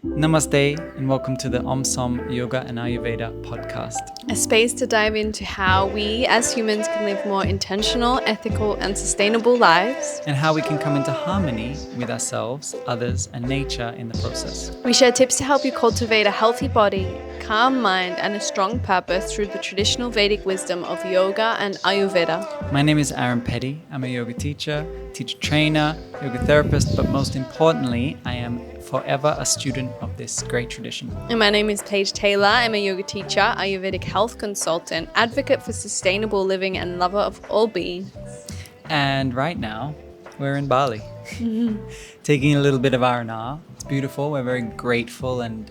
Namaste and welcome to the Om Yoga and Ayurveda podcast. A space to dive into how we as humans can live more intentional, ethical and sustainable lives. And how we can come into harmony with ourselves, others and nature in the process. We share tips to help you cultivate a healthy body, calm mind and a strong purpose through the traditional Vedic wisdom of yoga and Ayurveda. My name is Aaron Petty. I'm a yoga teacher trainer, yoga therapist, but most importantly, I am forever a student of this great tradition. And my name is Paige Taylor. I'm a yoga teacher, Ayurvedic health consultant, advocate for sustainable living and lover of all beings. And right now, we're in Bali, taking a little bit of R&R. It's beautiful. We're very grateful and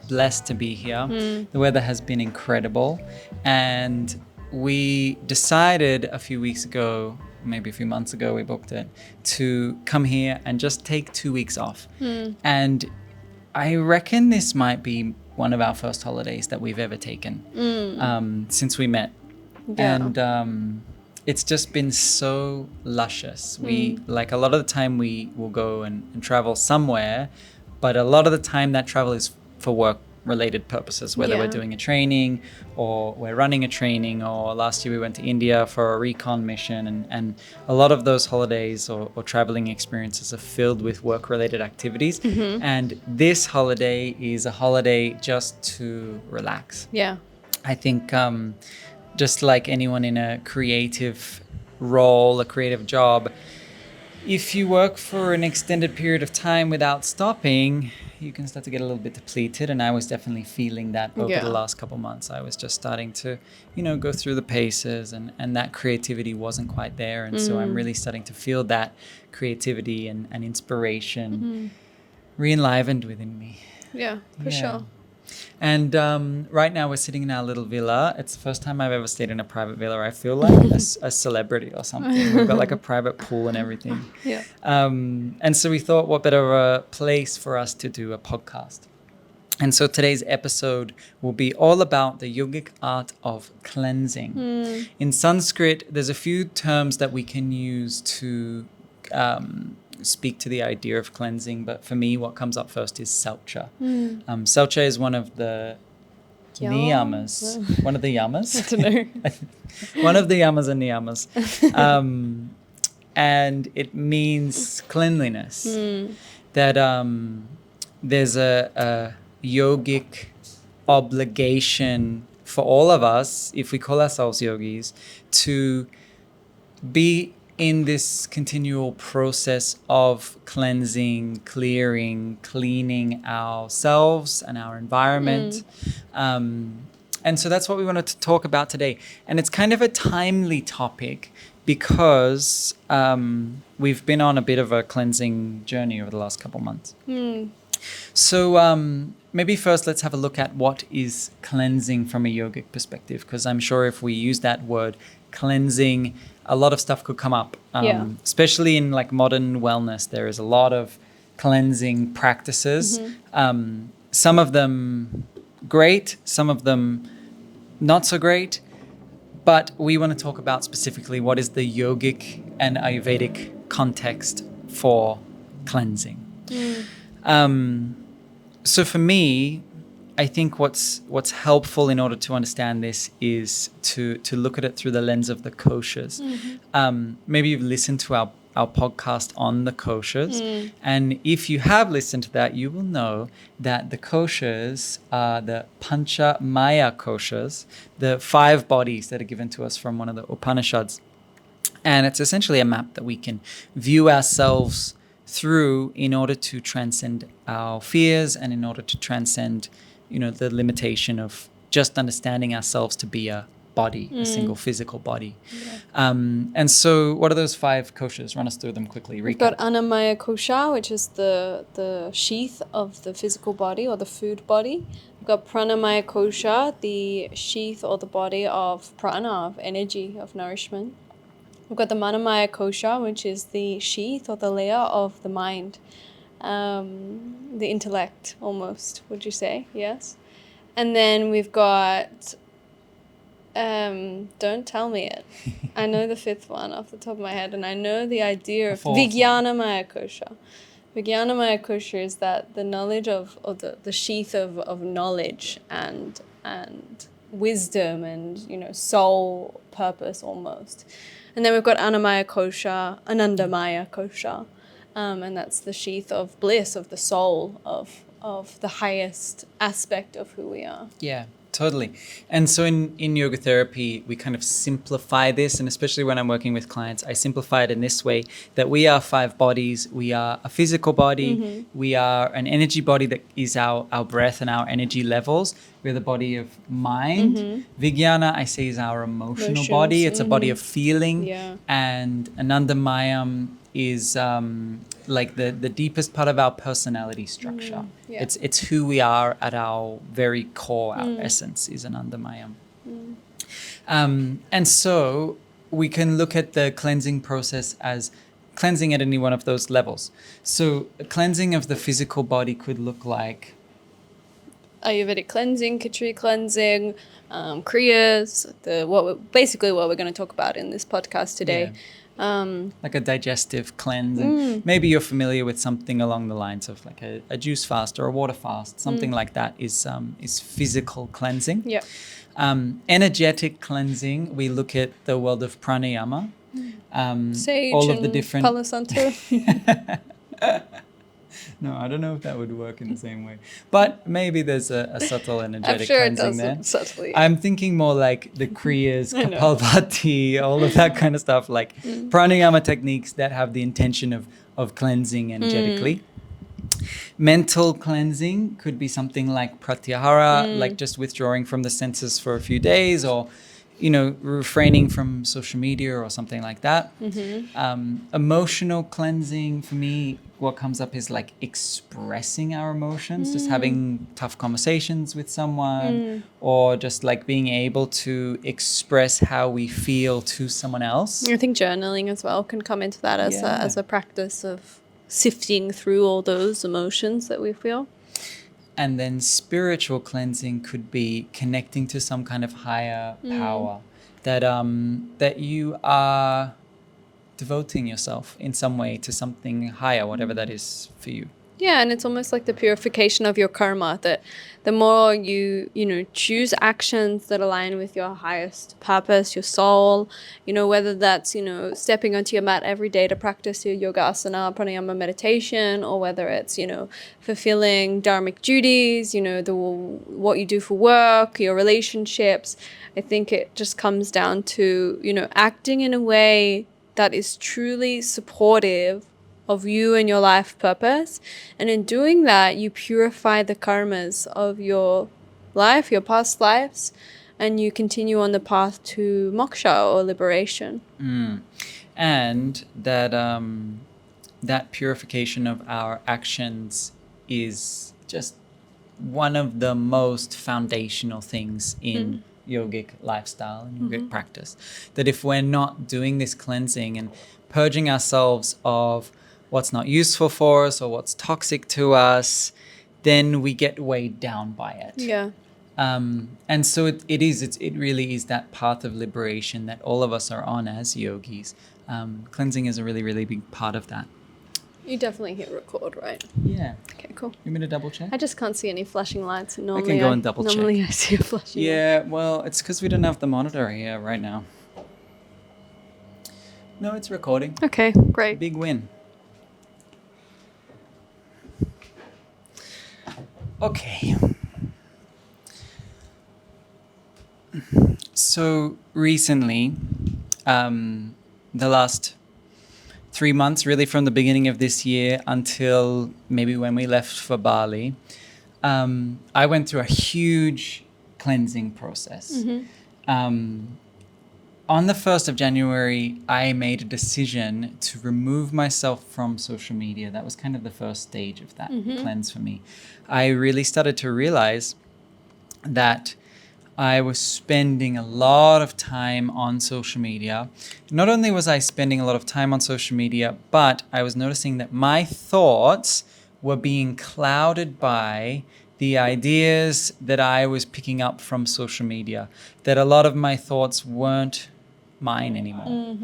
blessed to be here. The weather has been incredible. And we decided a few weeks ago, maybe a few months ago, we booked it, to come here and just take 2 weeks off. And I reckon this might be one of our first holidays that we've ever taken since we met. Yeah. And it's just been so luscious. We, like, a lot of the time we will go and travel somewhere, but a lot of the time that travel is for work related purposes, whether we're doing a training or we're running a training, or last year we went to India for a recon mission, and a lot of those holidays or traveling experiences are filled with work related activities. And this holiday is a holiday just to relax. I think just like anyone in a creative role, a creative job, if you work for an extended period of time without stopping, you can start to get a little bit depleted. And I was definitely feeling that over the last couple months. I was just starting to, go through the paces, and that creativity wasn't quite there. And so I'm really starting to feel that creativity and inspiration re-enlivened within me. Yeah, for sure. And right now we're sitting in our little villa. It's the first time I've ever stayed in a private villa. I feel like a celebrity or something. We've got like a private pool and everything. And so we thought, what better a place for us to do a podcast. And so today's episode will be all about the yogic art of cleansing. In Sanskrit, there's a few terms that we can use to speak to the idea of cleansing, but for me what comes up first is saucha. Saucha is one of the niyamas. One of the yamas? I don't know. One of the yamas and niyamas. And it means cleanliness. That there's a yogic obligation for all of us, if we call ourselves yogis, to be in this continual process of cleansing, clearing, cleaning ourselves and our environment. And so that's what we wanted to talk about today. And it's kind of a timely topic because we've been on a bit of a cleansing journey over the last couple months. So maybe first let's have a look at what is cleansing from a yogic perspective, because I'm sure if we use that word cleansing, a lot of stuff could come up, especially in like modern wellness. There is a lot of cleansing practices. Some of them great, some of them not so great. But we want to talk about specifically what is the yogic and Ayurvedic context for cleansing. So for me, I think what's helpful in order to understand this is to look at it through the lens of the koshas. Maybe you've listened to our podcast on the koshas. And if you have listened to that, you will know that the koshas are the Pranamaya Koshas, the 5 bodies that are given to us from one of the Upanishads. And it's essentially a map that we can view ourselves through in order to transcend our fears and in order to transcend the limitation of just understanding ourselves to be a body, a single physical body. And so what are those 5 koshas? Run us through them quickly. We've got Annamaya Kosha, which is the sheath of the physical body or the food body. We've got Pranamaya Kosha, the sheath or the body of prana, of energy, of nourishment. We've got the Manomaya Kosha, which is the sheath or the layer of the mind. The intellect, almost, would you say? Yes. And then we've got don't tell me it. I know the 5th one off the top of my head, and I know the idea of Vijnanamaya Kosha, Vijnanamaya Kosha is that the knowledge of, or the sheath of knowledge and wisdom and, you know, soul purpose almost. And then we've got Annamaya Kosha, Anandamaya Kosha, and that's the sheath of bliss, of the soul, of the highest aspect of who we are. Yeah, totally. And so in yoga therapy, we kind of simplify this. And especially when I'm working with clients, I simplify it in this way, that we are 5 bodies. We are a physical body. We are an energy body that is our breath and our energy levels. We're the body of mind. Vijnana, I say, is our emotional body. It's a body of feeling. Yeah. And Anandamayam is like the deepest part of our personality structure. Yeah. It's who we are at our very core, our essence is Anandamayam. And so we can look at the cleansing process as cleansing at any one of those levels. So a cleansing of the physical body could look like Ayurvedic cleansing, Kitchari Cleansing, kriyas, what we're going to talk about in this podcast today. Like a digestive cleanse. Maybe you're familiar with something along the lines of like a juice fast or a water fast. Something like that is physical cleansing. Yeah. Energetic cleansing, we look at the world of pranayama. Sage all of and the different Palo Santo. No, I don't know if that would work in the same way. But maybe there's a subtle energetic I'm sure it cleansing there. does subtly. I'm thinking more like the kriyas, Kaphalbhati, all of that kind of stuff, like pranayama techniques that have the intention of cleansing energetically. Mental cleansing could be something like pratyahara, like just withdrawing from the senses for a few days, or, you know, refraining from social media or something like that. Emotional cleansing, for me, what comes up is like expressing our emotions, just having tough conversations with someone, or just like being able to express how we feel to someone else. I think journaling as well can come into that as a practice of sifting through all those emotions that we feel. And then spiritual cleansing could be connecting to some kind of higher power, that you are devoting yourself in some way to something higher, whatever that is for you. Yeah, and it's almost like the purification of your karma, that the more you choose actions that align with your highest purpose, your soul, whether that's, stepping onto your mat every day to practice your yoga asana, pranayama meditation, or whether it's, fulfilling dharmic duties, what you do for work, your relationships. I think it just comes down to, acting in a way that is truly supportive of you and your life purpose. And in doing that, you purify the karmas of your life, your past lives, and you continue on the path to moksha or liberation. And that purification of our actions is just one of the most foundational things in yogic lifestyle and yogic practice. That if we're not doing this cleansing and purging ourselves of what's not useful for us or what's toxic to us, then we get weighed down by it. Yeah. And so it really is that path of liberation that all of us are on as yogis. Cleansing is a really, really big part of that. You definitely hit record, right? Yeah. Okay, cool. You want me to double check? I just can't see any flashing lights. Normally I can go and double check. Normally I see a flashing light. Yeah, well, it's because we don't have the monitor here right now. No, it's recording. Okay, great. Big win. Okay. So recently, the last 3 months, really from the beginning of this year until maybe when we left for Bali, I went through a huge cleansing process. On the 1st of January, I made a decision to remove myself from social media. That was kind of the first stage of that cleanse for me. I really started to realize that I was spending a lot of time on social media. Not only was I spending a lot of time on social media, but I was noticing that my thoughts were being clouded by the ideas that I was picking up from social media, that a lot of my thoughts weren't mine anymore.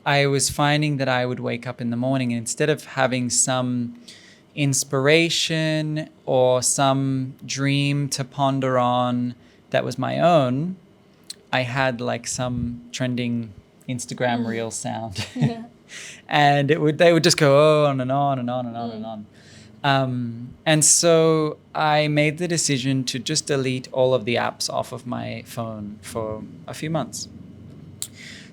I was finding that I would wake up in the morning and instead of having some, inspiration or some dream to ponder on that was my own, I had like some trending Instagram reel sound. Yeah. And they would just go on and on and on and on and on. And so I made the decision to just delete all of the apps off of my phone for a few months.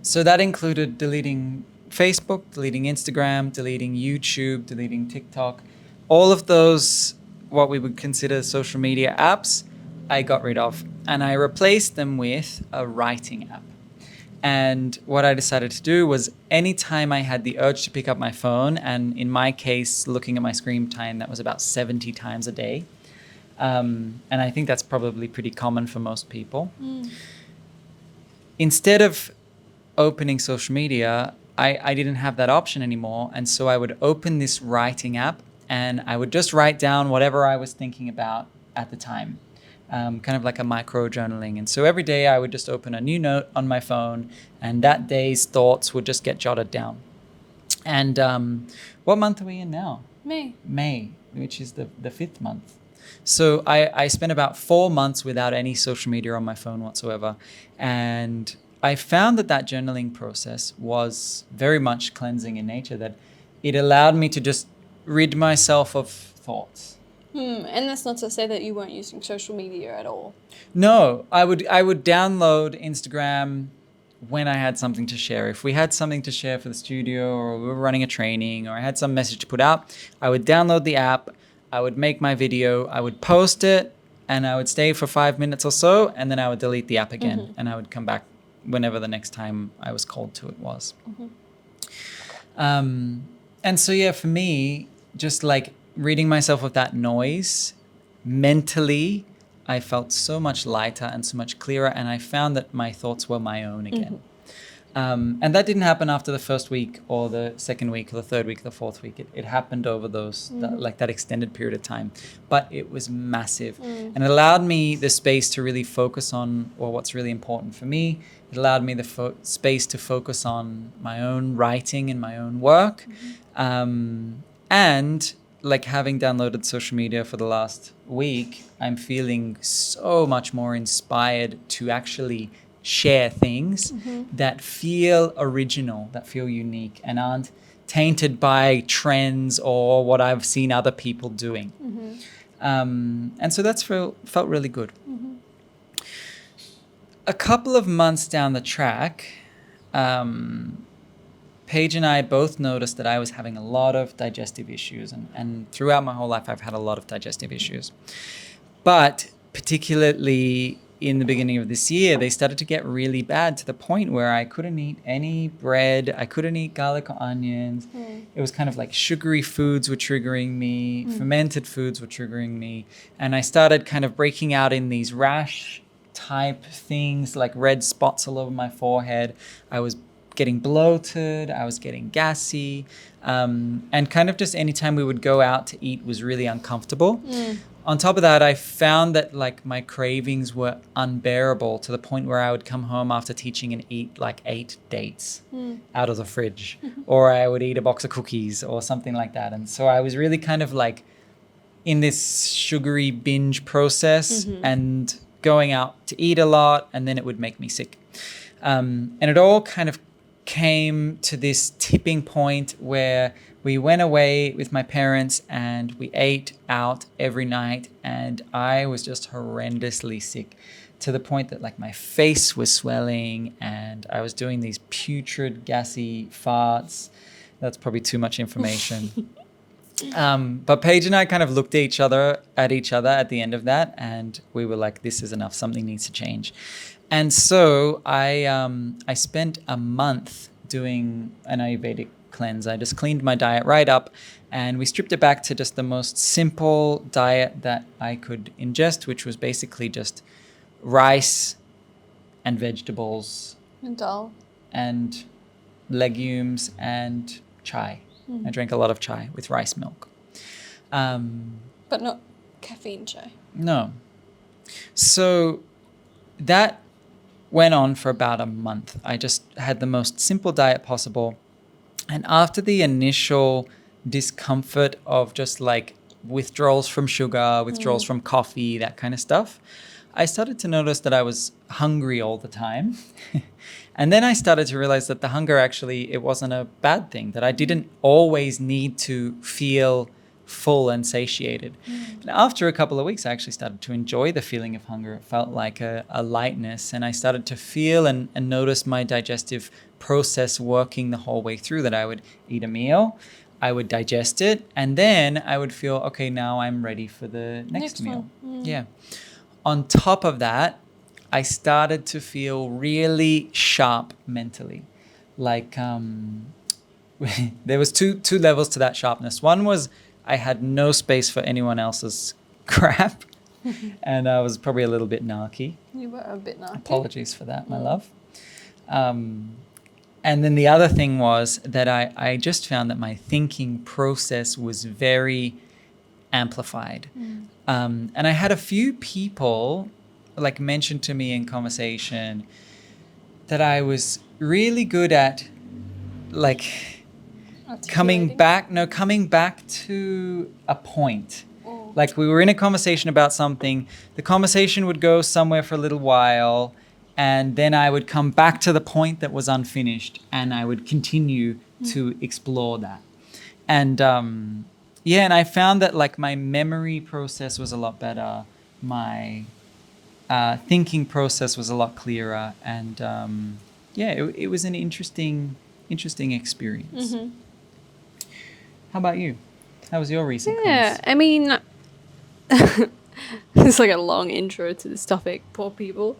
So that included deleting Facebook, deleting Instagram, deleting YouTube, deleting TikTok. All of those, what we would consider social media apps, I got rid of. And I replaced them with a writing app. And what I decided to do was anytime I had the urge to pick up my phone, and in my case, looking at my screen time, that was about 70 times a day. And I think that's probably pretty common for most people. Instead of opening social media, I didn't have that option anymore. And so I would open this writing app and I would just write down whatever I was thinking about at the time. Kind of like a micro journaling. And so every day I would just open a new note on my phone and that day's thoughts would just get jotted down. And what month are we in now? May, which is the fifth month. So I spent about 4 months without any social media on my phone whatsoever. And I found that journaling process was very much cleansing in nature, that it allowed me to just rid myself of thoughts. And that's not to say that you weren't using social media at all. No, I would download Instagram when I had something to share. If we had something to share for the studio, or we were running a training, or I had some message to put out, I would download the app, I would make my video, I would post it, and I would stay for 5 minutes or so, and then I would delete the app again, and I would come back whenever the next time I was called to it was. And so, yeah, for me, just like ridding myself of that noise, mentally, I felt so much lighter and so much clearer, and I found that my thoughts were my own again. And that didn't happen after the first week or the second week or the third week or the fourth week. It happened over that extended period of time. But it was massive. And it allowed me the space to really focus on what's really important for me. It allowed me the space to focus on my own writing and my own work. And like having downloaded social media for the last week, I'm feeling so much more inspired to actually share things that feel original, that feel unique, and aren't tainted by trends or what I've seen other people doing. And so that's felt really good. A couple of months down the track, Paige and I both noticed that I was having a lot of digestive issues, and throughout my whole life I've had a lot of digestive issues. But particularly in the beginning of this year, they started to get really bad to the point where I couldn't eat any bread, I couldn't eat garlic or onions. It was kind of like sugary foods were triggering me, fermented foods were triggering me, and I started kind of breaking out in these rash type things, like red spots all over my forehead. I was getting bloated, I was getting gassy, and kind of just anytime we would go out to eat was really uncomfortable. On top of that, I found that like my cravings were unbearable to the point where I would come home after teaching and eat like 8 dates out of the fridge, or I would eat a box of cookies or something like that. And so I was really kind of like in this sugary binge process and going out to eat a lot, and then it would make me sick. And it all kind of came to this tipping point where we went away with my parents and we ate out every night, and I was just horrendously sick to the point that like my face was swelling and I was doing these putrid, gassy farts. That's probably too much information. But Paige and I kind of looked at each other at the end of that, and we were like, this is enough, something needs to change. And so I spent a month doing an Ayurvedic cleanse. I just cleaned my diet right up, and we stripped it back to just the most simple diet that I could ingest, which was basically just rice and vegetables And dal. and legumes and chai. I drank a lot of chai with rice milk. But not caffeine chai. No. So that went on for about a month. I just had the most simple diet possible. And after the initial discomfort of just like withdrawals from sugar, withdrawals from coffee, that kind of stuff, I started to notice that I was hungry all the time. And then I started to realize that the hunger actually, it wasn't a bad thing, that I didn't always need to feel full and satiated. And after a couple of weeks, I actually started to enjoy the feeling of hunger. It felt like a lightness, and I started to feel and notice my digestive process working the whole way through, that I would eat a meal, I would digest it, and then I would feel, okay, now I'm ready for the next meal. Yeah. On top of that, I started to feel really sharp mentally. Like there was two levels to that sharpness. One was I had no space for anyone else's crap, and I was probably a little bit narky. You were a bit narky. Apologies for that, my love. And then the other thing was that I just found that my thinking process was very amplified. And I had a few people like mention to me in conversation that I was really good at like coming back to a point. Like we were in a conversation about something, the conversation would go somewhere for a little while, and then I would come back to the point that was unfinished, and I would continue to explore that. And and I found that like my memory process was a lot better, my thinking process was a lot clearer, and it was an interesting experience. How about you? How was your recent cleanse? I mean, it's like a long intro to this topic, poor people.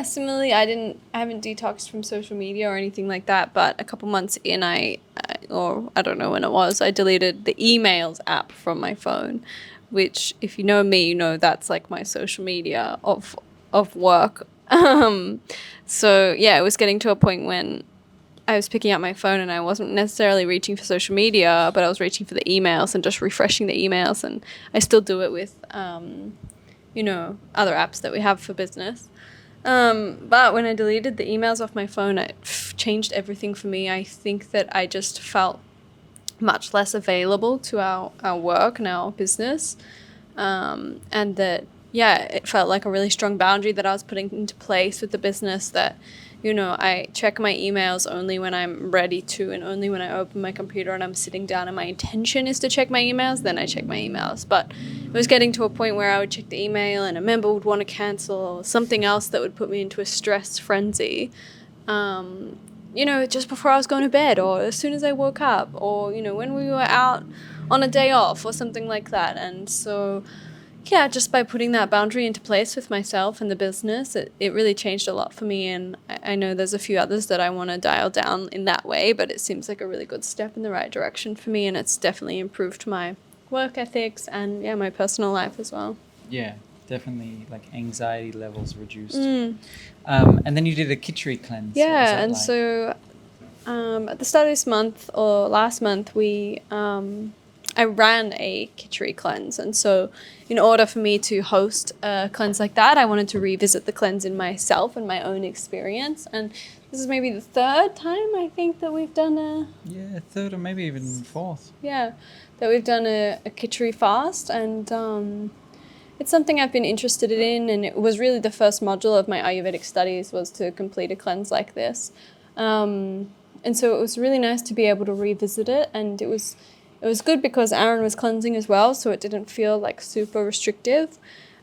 Similarly, I haven't detoxed from social media or anything like that, but a couple months in, or I don't know when it was, I deleted the emails app from my phone, which if you know me, you know that's like my social media of work. So yeah, it was getting to a point when I was picking up my phone and I wasn't necessarily reaching for social media, but I was reaching for the emails and just refreshing the emails. And I still do it with, other apps that we have for business. But when I deleted the emails off my phone, it changed everything for me. I think that I just felt much less available to our work and our business. And that, it felt like a really strong boundary that I was putting into place with the business, that I check my emails only when I'm ready to, and only when I open my computer and I'm sitting down and my intention is to check my emails, then I check my emails. But it was getting to a point where I would check the email and a member would want to cancel, or something else that would put me into a stress frenzy, just before I was going to bed, or as soon as I woke up, or, when we were out on a day off or something like that. And so just by putting that boundary into place with myself and the business, it really changed a lot for me. And I know there's a few others that I want to dial down in that way, but it seems like a really good step in the right direction for me. And it's definitely improved my work ethics and, my personal life as well. Yeah, definitely, like anxiety levels reduced. And then you did a Kitchari cleanse. Yeah, and like? So at the start of this month, or last month, I ran a Kitchari cleanse. And so in order for me to host a cleanse like that, I wanted to revisit the cleanse in myself and my own experience. And this is maybe the third time, I think, that we've done third or maybe even fourth. Yeah, that we've done a Kitchari fast. And it's something I've been interested in. And it was really the first module of my Ayurvedic studies, was to complete a cleanse like this. And so it was really nice to be able to revisit it. And it was good because Aaron was cleansing as well, so it didn't feel like super restrictive.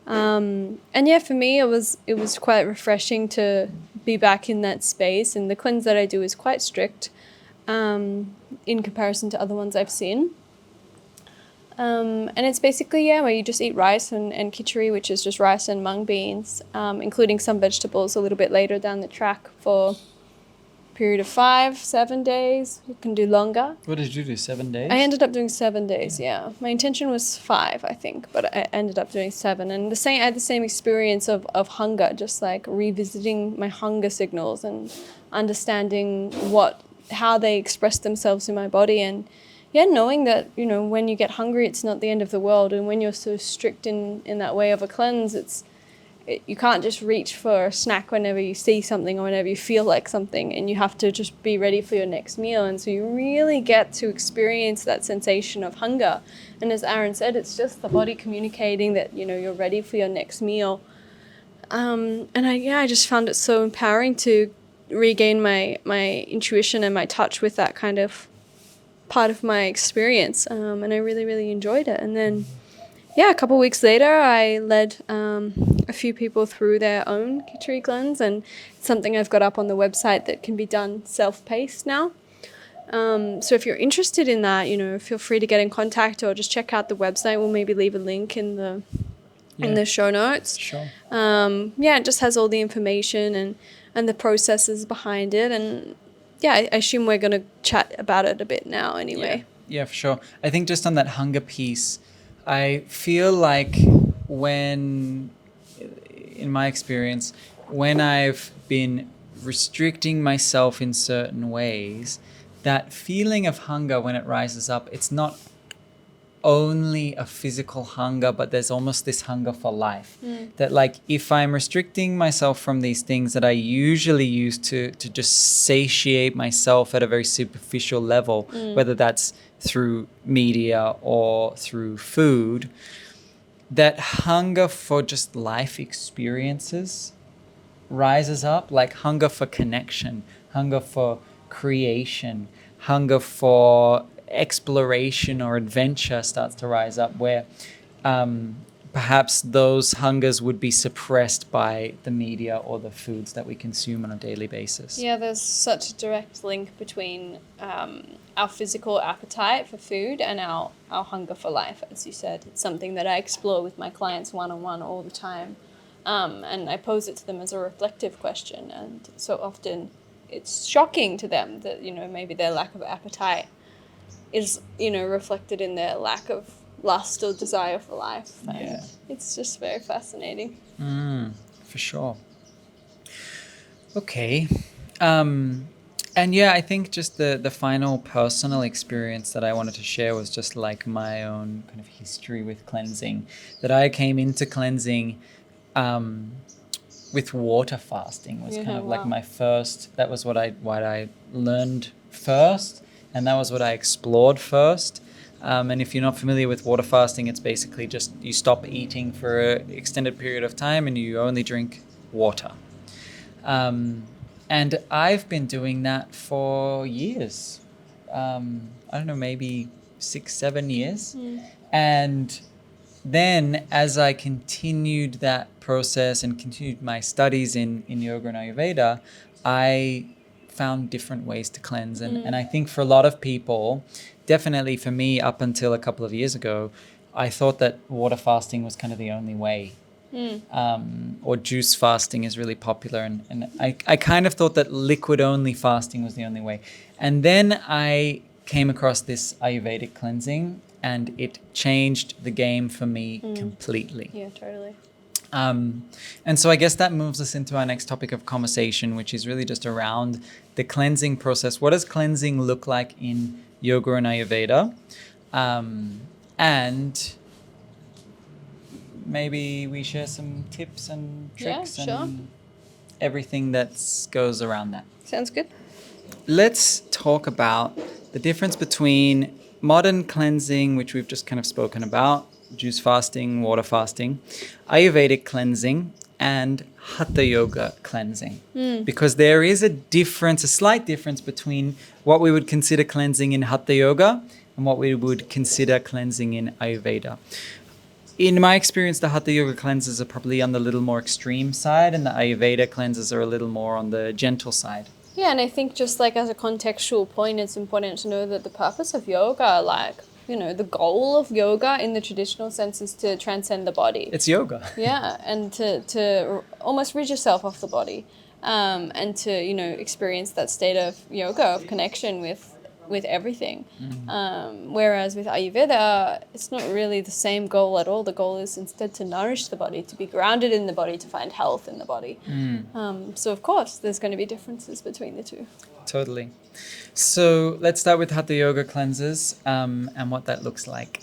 For me, it was quite refreshing to be back in that space. And the cleanse that I do is quite strict in comparison to other ones I've seen. And it's basically, where you just eat rice and kitchari, which is just rice and mung beans, including some vegetables a little bit later down the track for period of 5-7 days. You can do longer. What did you do, 7 days? I ended up doing 7 days. Yeah, my intention was 5, I think, but I ended up doing 7. And I had the same experience of hunger, just like revisiting my hunger signals and understanding how they express themselves in my body. And knowing that, when you get hungry, it's not the end of the world. And when you're so strict in that way of a cleanse, you can't just reach for a snack whenever you see something or whenever you feel like something, and you have to just be ready for your next meal. And so you really get to experience that sensation of hunger. And as Aaron said, it's just the body communicating that, you know, you're ready for your next meal. And I just found it so empowering to regain my intuition and my touch with that kind of part of my experience. And I really, really enjoyed it. And then, yeah, a couple of weeks later, I led a few people through their own Kitchari cleanse, and it's something I've got up on the website that can be done self-paced now. So if you're interested in that, you know, feel free to get in contact or just check out the website. We'll maybe leave a link in the show notes. Sure. It just has all the information and the processes behind it. And yeah, I assume we're going to chat about it a bit now anyway. Yeah, for sure. I think just on that hunger piece, I feel like in my experience, when I've been restricting myself in certain ways, that feeling of hunger when it rises up, it's not only a physical hunger, but there's almost this hunger for life. That like, if I'm restricting myself from these things that I usually use to just satiate myself at a very superficial level, whether that's through media or through food, that hunger for just life experiences rises up, like hunger for connection, hunger for creation, hunger for exploration or adventure starts to rise up, where perhaps those hungers would be suppressed by the media or the foods that we consume on a daily basis. Yeah, there's such a direct link between our physical appetite for food and our hunger for life, as you said. It's something that I explore with my clients one-on-one all the time. And I pose it to them as a reflective question. And so often it's shocking to them that, you know, maybe their lack of appetite is, you know, reflected in their lack of lust or desire for life. And it's just very fascinating. For sure. Okay. And yeah, I think just the final personal experience that I wanted to share was just like my own kind of history with cleansing. That I came into cleansing with water fasting was kind of like my first, that was what I learned first, and that was what I explored first. And if you're not familiar with water fasting, it's basically just you stop eating for an extended period of time and you only drink water. And I've been doing that for years. I don't know, maybe 6-7 years. And then as I continued that process and continued my studies in yoga and Ayurveda, I found different ways to cleanse. And I think for a lot of people, definitely for me up until a couple of years ago, I thought that water fasting was kind of the only way. Or juice fasting is really popular. And I kind of thought that liquid only fasting was the only way. And then I came across this Ayurvedic cleansing and it changed the game for me completely. Yeah, totally. And so I guess that moves us into our next topic of conversation, which is really just around the cleansing process. What does cleansing look like in yoga and Ayurveda? And maybe we share some tips and tricks and everything that goes around that. Sounds good. Let's talk about the difference between modern cleansing, which we've just kind of spoken about, juice fasting, water fasting, Ayurvedic cleansing, and hatha yoga cleansing. Because there is a slight difference between what we would consider cleansing in hatha yoga and what we would consider cleansing in Ayurveda. In my experience, the hatha yoga cleanses are probably on the little more extreme side, and the Ayurveda cleanses are a little more on the gentle side. Yeah, and I think just like as a contextual point, it's important to know that the purpose of yoga, like, you know, the goal of yoga in the traditional sense is to transcend the body. It's yoga. Yeah, and to almost rid yourself of the body, and to, you know, experience that state of yoga, of connection with everything. Whereas with Ayurveda, it's not really the same goal at all. The goal is instead to nourish the body, to be grounded in the body, to find health in the body. So of course, there's going to be differences between the two. Totally. So let's start with hatha yoga cleanses and what that looks like.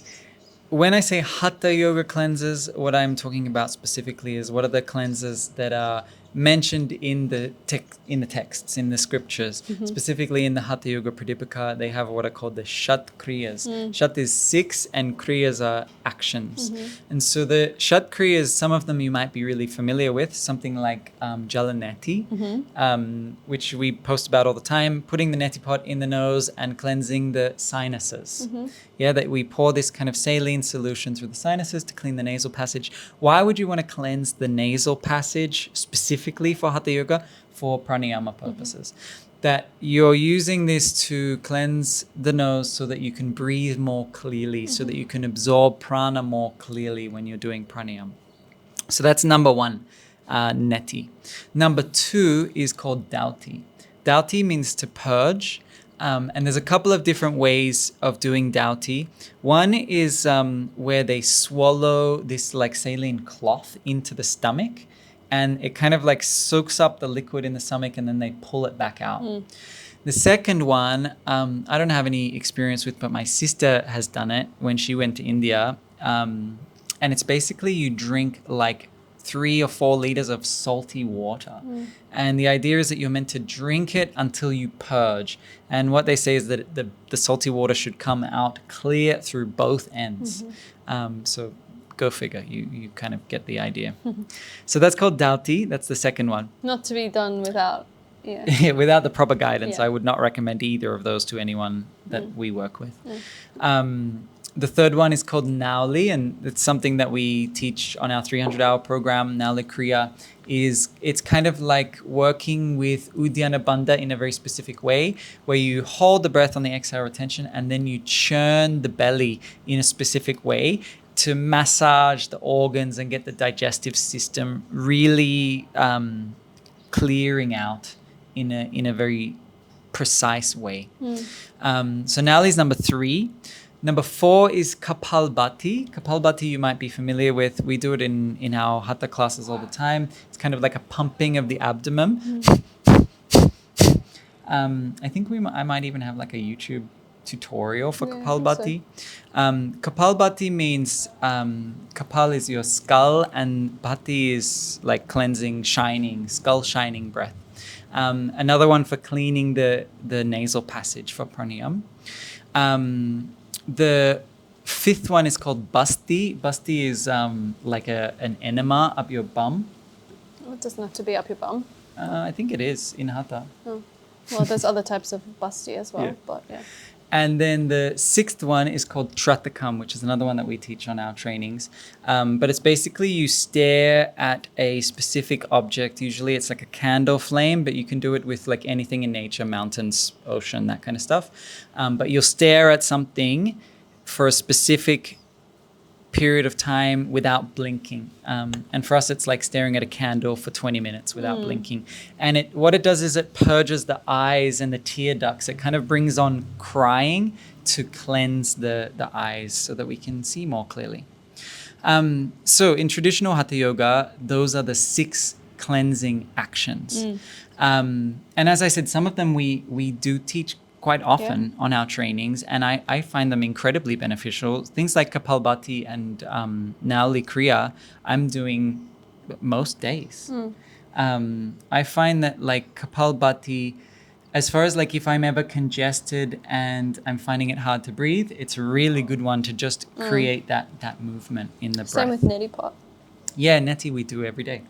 when I say hatha yoga cleanses, what I'm talking about specifically is what are the cleanses that are mentioned in the texts, in the scriptures. Specifically in the Hatha Yoga Pradipika, they have what are called the Shat kriyas. Shat is 6 and kriyas are actions. And so the Shat kriyas, some of them you might be really familiar with, something like Neti, which we post about all the time, putting the neti pot in the nose and cleansing the sinuses. Yeah, that we pour this kind of saline solution through the sinuses to clean the nasal passage. Why would you want to cleanse the nasal passage specifically for Hatha Yoga? For pranayama purposes. That you're using this to cleanse the nose so that you can breathe more clearly, so that you can absorb prana more clearly when you're doing pranayama. So that's number one, neti. Number two is called Dhauti. Dhauti means to purge. And there's a couple of different ways of doing Dhauti. One is where they swallow this like saline cloth into the stomach, and it kind of like soaks up the liquid in the stomach, and then they pull it back out. The second one, I don't have any experience with, but my sister has done it when she went to India. And it's basically you drink like 3 or 4 liters of salty water. And the idea is that you're meant to drink it until you purge. And what they say is that the salty water should come out clear through both ends. So go figure, you kind of get the idea. So that's called Dhauti. That's the second one. Not to be done without, yeah. Without the proper guidance, Yeah. I would not recommend either of those to anyone that we work with. The third one is called Nauli, and it's something that we teach on our 300-hour program, Nauli Kriya. It's kind of like working with Uddiyana Bandha in a very specific way, where you hold the breath on the exhale retention, and then you churn the belly in a specific way to massage the organs and get the digestive system really clearing out in a very precise way. So Nauli is number 3. Number 4 is Kaphalbhati. Kaphalbhati you might be familiar with. We do it in our hatha classes all the time. It's kind of like a pumping of the abdomen. I think I might even have like a YouTube tutorial for Kaphalbhati. Kaphalbhati means Kapal is your skull, and Bhati is like cleansing, shining, skull shining breath. Another one for cleaning the nasal passage for pranayam. The 5th one is called Basti. Basti is like an enema up your bum. It doesn't have to be up your bum. I think it is in hatha. Oh. Well, there's other types of Basti as well, but yeah. And then the 6th one is called Tratakam, which is another one that we teach on our trainings. But it's basically you stare at a specific object. Usually it's like a candle flame, but you can do it with like anything in nature, mountains, ocean, that kind of stuff. But you'll stare at something for a specific period of time without blinking. And for us, it's like staring at a candle for 20 minutes without blinking. And what it does is it purges the eyes and the tear ducts. It kind of brings on crying to cleanse the eyes so that we can see more clearly. So in traditional Hatha Yoga, those are the 6 cleansing actions. And as I said, some of them we do teach quite often on our trainings, and I find them incredibly beneficial. Things like Kaphalbhati and Nauli Kriya, I'm doing most days. I find that like Kaphalbhati, as far as like if I'm ever congested and I'm finding it hard to breathe, it's a really good one to just create that movement in the breath. Same with Neti pot. Yeah, Neti we do every day.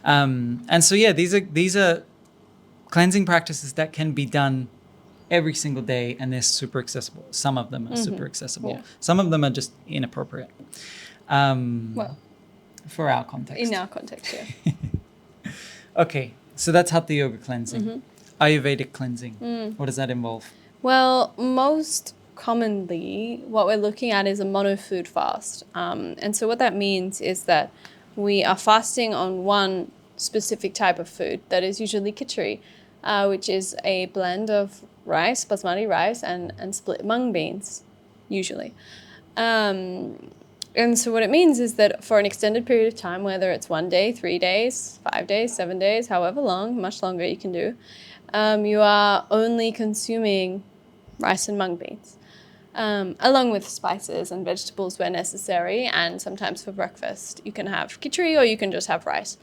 And so yeah, these are cleansing practices that can be done every single day, and they're super accessible. Some of them are super accessible. Yeah. Some of them are just inappropriate. Well, for our context. in our context, yeah. Okay, so that's Hatha Yoga cleansing. Ayurvedic cleansing. What does that involve? Well, most commonly, what we're looking at is a mono-food fast. And so what that means is that we are fasting on one specific type of food that is usually kitchari, which is a blend of rice, basmati rice, and split mung beans, usually. And so what it means is that for an extended period of time, whether it's 1 day, 3 days, 5 days, 7 days, however long, much longer you can do, you are only consuming rice and mung beans. along with spices and vegetables where necessary. And sometimes for breakfast, you can have kitchari or you can just have rice.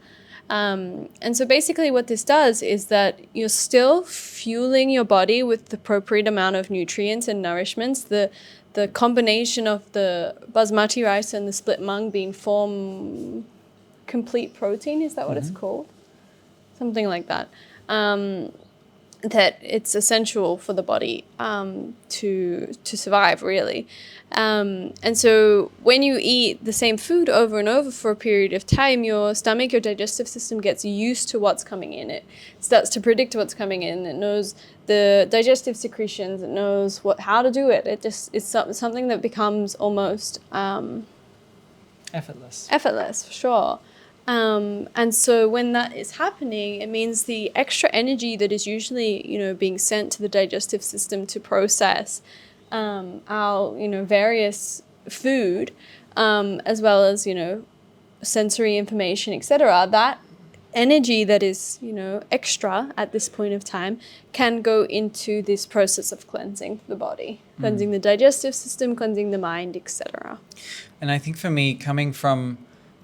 And so basically what this does is that you're still fueling your body with the appropriate amount of nutrients and nourishments. The combination of the basmati rice and the split mung being form complete protein, is that what it's called? Something like that. That it's essential for the body to survive, really. And so when you eat the same food over and over for a period of time, your stomach, your digestive system gets used to what's coming in. It starts to predict what's coming in. It knows the digestive secretions. It knows how to do it. It's something that becomes almost Effortless. Effortless, for sure. And so when that is happening, it means the extra energy that is usually, being sent to the digestive system to process our, various food, as well as, sensory information, etc., that energy that is, extra at this point of time can go into this process of cleansing the body, cleansing the digestive system, cleansing the mind, etc. And I think for me, coming from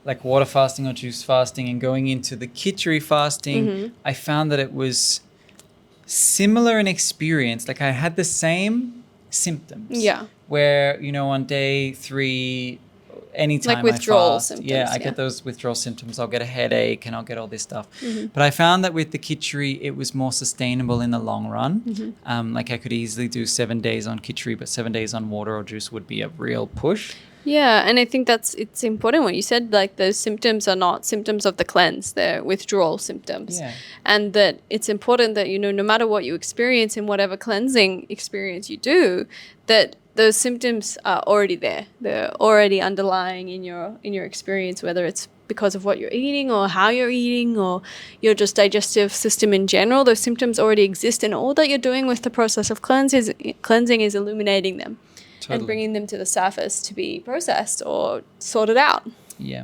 like water fasting or juice fasting and going into the Kitchari fasting, I found that it was similar in experience. Like I had the same symptoms. Yeah. Where, on day 3, anytime like withdrawal I fast, symptoms, I get those withdrawal symptoms. I'll get a headache and I'll get all this stuff. But I found that with the Kitchari, it was more sustainable in the long run. Like I could easily do 7 days on Kitchari, but 7 days on water or juice would be a real push. Yeah, and I think it's important what you said, like those symptoms are not symptoms of the cleanse, they're withdrawal symptoms. Yeah. And that it's important that, no matter what you experience in whatever cleansing experience you do, that those symptoms are already there. They're already underlying in your experience, whether it's because of what you're eating or how you're eating or your just digestive system in general. Those symptoms already exist, and all that you're doing with the process of cleansing is illuminating them. Totally. And bringing them to the surface to be processed or sorted out. Yeah.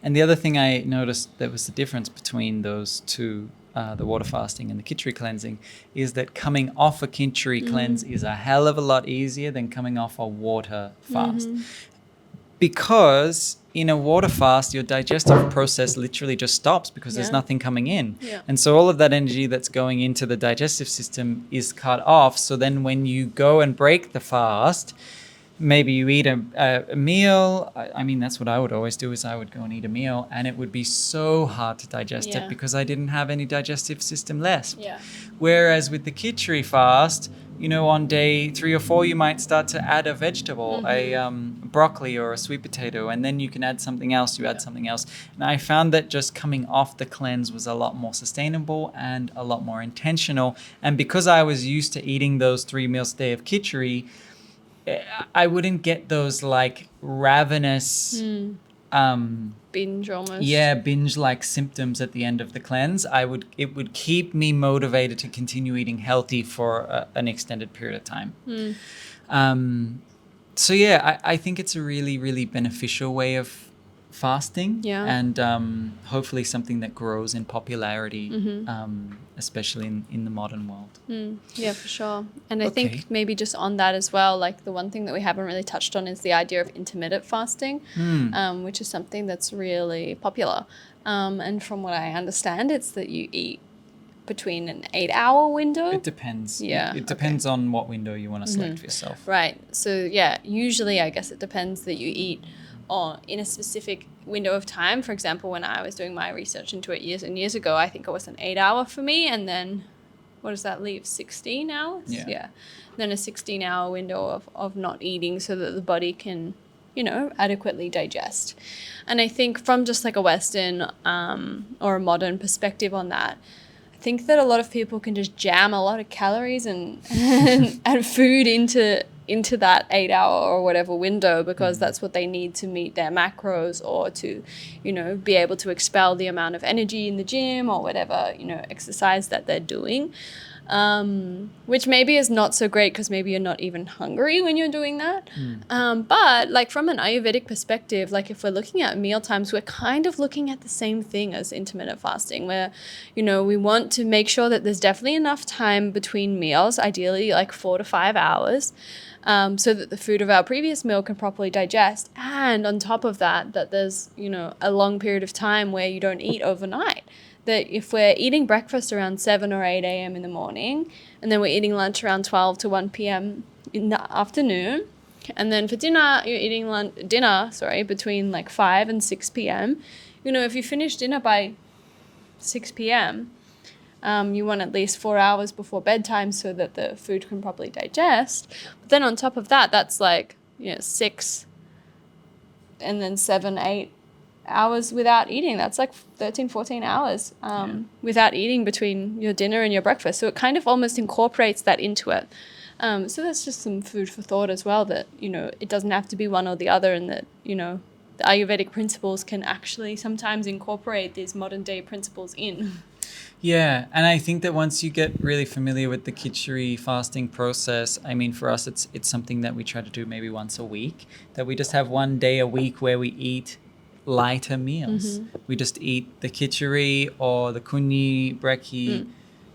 And the other thing I noticed that was the difference between those two, the water fasting and the Kitchari cleansing, is that coming off a Kitchari cleanse is a hell of a lot easier than coming off a water fast. Because in a water fast, your digestive process literally just stops because there's nothing coming in. Yeah. And so all of that energy that's going into the digestive system is cut off. So then when you go and break the fast, maybe you eat a meal. I mean, that's what I would always do, is I would go and eat a meal, and it would be so hard to digest it because I didn't have any digestive system left. Yeah. Whereas with the Kitchari fast, on day 3 or 4, you might start to add a vegetable, a broccoli or a sweet potato, and then you can add something else, add something else. And I found that just coming off the cleanse was a lot more sustainable and a lot more intentional. And because I was used to eating those 3 meals a day of Kitchari, I wouldn't get those like ravenous binge almost. Yeah, binge-like symptoms at the end of the cleanse. It would keep me motivated to continue eating healthy for an extended period of time. So yeah, I think it's a really, really beneficial way of fasting. Yeah. And hopefully something that grows in popularity, especially in the modern world. Yeah, for sure. And I think maybe just on that as well, like the one thing that we haven't really touched on is the idea of intermittent fasting, which is something that's really popular. And from what I understand, it's that you eat between an 8-hour window. It depends. Yeah. It depends on what window you want to select for yourself. Right. So yeah, usually I guess it depends that you eat in a specific window of time. For example, when I was doing my research into it years and years ago, I think it was an 8-hour for me, and then what does that leave? 16 hours? Yeah. Then a 16-hour window of not eating so that the body can, adequately digest. And I think from just like a Western or a modern perspective on that, I think that a lot of people can just jam a lot of calories and food into that 8-hour or whatever window because that's what they need to meet their macros or to, be able to expel the amount of energy in the gym or whatever, exercise that they're doing. which maybe is not so great because maybe you're not even hungry when you're doing that. But like from an Ayurvedic perspective, like if we're looking at meal times, we're kind of looking at the same thing as intermittent fasting, where, you know, we want to make sure that there's definitely enough time between meals, ideally like 4 to 5 hours, so that the food of our previous meal can properly digest. And on top of that, that there's, you know, a long period of time where you don't eat overnight. That if we're eating breakfast around 7 or 8 a.m. in the morning, and then we're eating lunch around 12 to 1 p.m. in the afternoon, and then for dinner, you're eating dinner between like 5 and 6 p.m. You know, if you finish dinner by 6 p.m., you want at least 4 hours before bedtime so that the food can properly digest. But then on top of that, that's like, you know, 6 and then 7, 8 hours without eating. That's like 13, 14 hours without eating between your dinner and your breakfast. So it kind of almost incorporates that into it. So that's just some food for thought as well, that, you know, it doesn't have to be one or the other, and that, you know, the Ayurvedic principles can actually sometimes incorporate these modern day principles in. Yeah, and I think that once you get really familiar with the Kitchari fasting process, I mean, for us, it's something that we try to do maybe once a week, that we just have one day a week where we eat lighter meals. We just eat the Kitchari or the kunyi, brekhi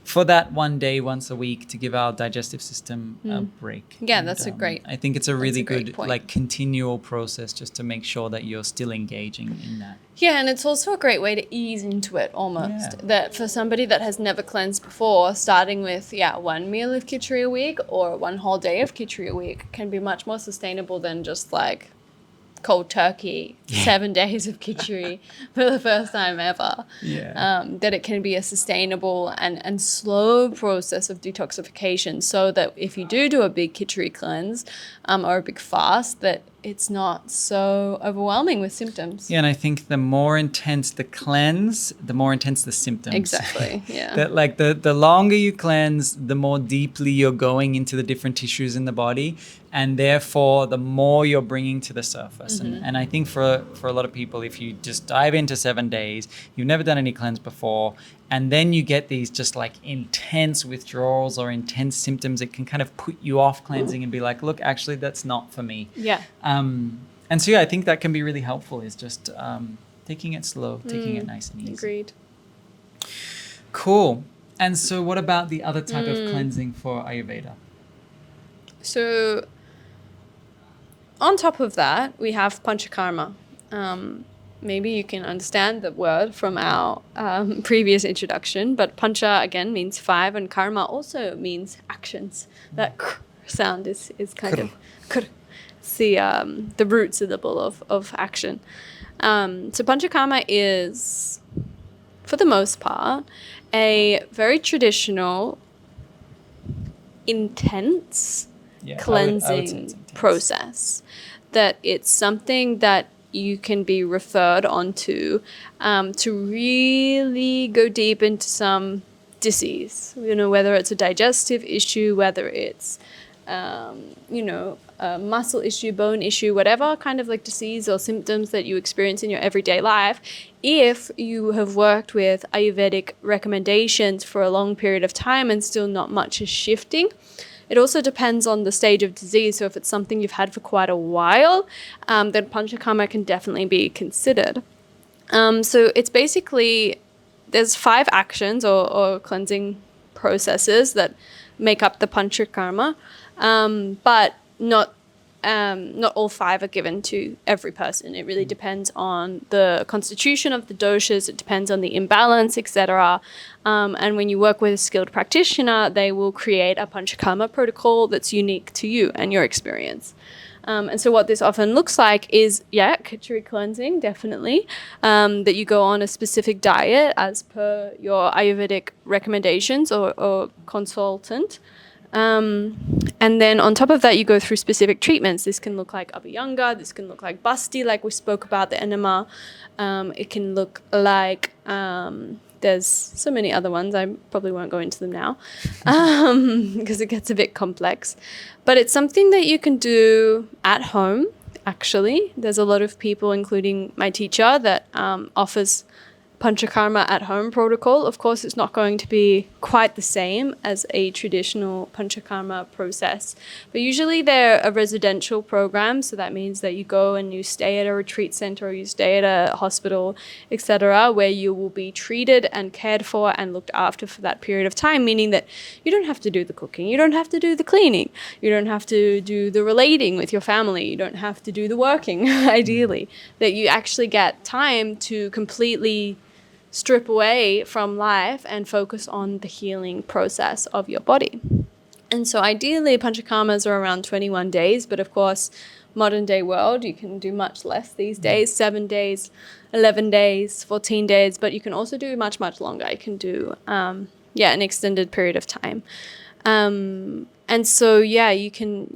for that one day once a week to give our digestive system a break. Yeah, And, that's a great. I think it's a really great good point. like continual process just to make sure that you're still engaging in that. Yeah, and it's also a great way to ease into it almost. Yeah. That for somebody that has never cleansed before, starting with, one meal of Kitchari a week or one whole day of Kitchari a week can be much more sustainable than just like cold turkey, 7 days of Kitchari for the first time ever. That it can be a sustainable and slow process of detoxification, so that if you do a big Kitchari cleanse or a big fast, that it's not so overwhelming with symptoms. Yeah, and I think the more intense the cleanse, the more intense the symptoms. Exactly, yeah. That like the longer you cleanse, the more deeply you're going into the different tissues in the body, and therefore the more you're bringing to the surface. And I think for a lot of people, if you just dive into 7 days, you've never done any cleanse before, and then you get these just like intense withdrawals or intense symptoms, it can kind of put you off cleansing and be like, look, actually that's not for me. Yeah. And so, I think that can be really helpful, is just taking it slow, taking it nice and easy. Agreed. Cool. And so what about the other type of cleansing for Ayurveda? So on top of that, we have Panchakarma. Maybe you can understand the word from our previous introduction, but Pancha again means 5, and Karma also means actions. That sound is kind of it's the root syllable of action. So Panchakarma is, for the most part, a very traditional, intense cleansing I would say it's intense. process. That it's something that you can be referred onto to really go deep into some disease, whether it's a digestive issue, whether it's a muscle issue, bone issue, whatever kind of like disease or symptoms that you experience in your everyday life. If you have worked with Ayurvedic recommendations for a long period of time and still not much is shifting, it also depends on the stage of disease. So if it's something you've had for quite a while, then Panchakarma can definitely be considered. So it's basically, there's 5 actions or cleansing processes that make up the Panchakarma, but not all 5 are given to every person. It really depends on the constitution of the doshas. It depends on the imbalance, etc. And when you work with a skilled practitioner, they will create a Panchakarma protocol that's unique to you and your experience. And so what this often looks like is, Kitchari cleansing, definitely, that you go on a specific diet as per your Ayurvedic recommendations or consultant. And then on top of that, you go through specific treatments. This can look like Abhyanga, this can look like Basti, like we spoke about, the enema. It can look like, there's so many other ones, I probably won't go into them now, because it gets a bit complex. But it's something that you can do at home, actually. There's a lot of people, including my teacher, that offers Panchakarma at home protocol. Of course, it's not going to be quite the same as a traditional Panchakarma process, but usually they're a residential program. So that means that you go and you stay at a retreat center or you stay at a hospital, etc., where you will be treated and cared for and looked after for that period of time, meaning that you don't have to do the cooking, you don't have to do the cleaning, you don't have to do the relating with your family, you don't have to do the working, ideally, that you actually get time to completely strip away from life and focus on the healing process of your body. And so ideally panchakarmas are around 21 days, but of course modern day world you can do much less these days, 7 days, 11 days, 14 days, but you can also do much longer. You can do an extended period of time. And so you can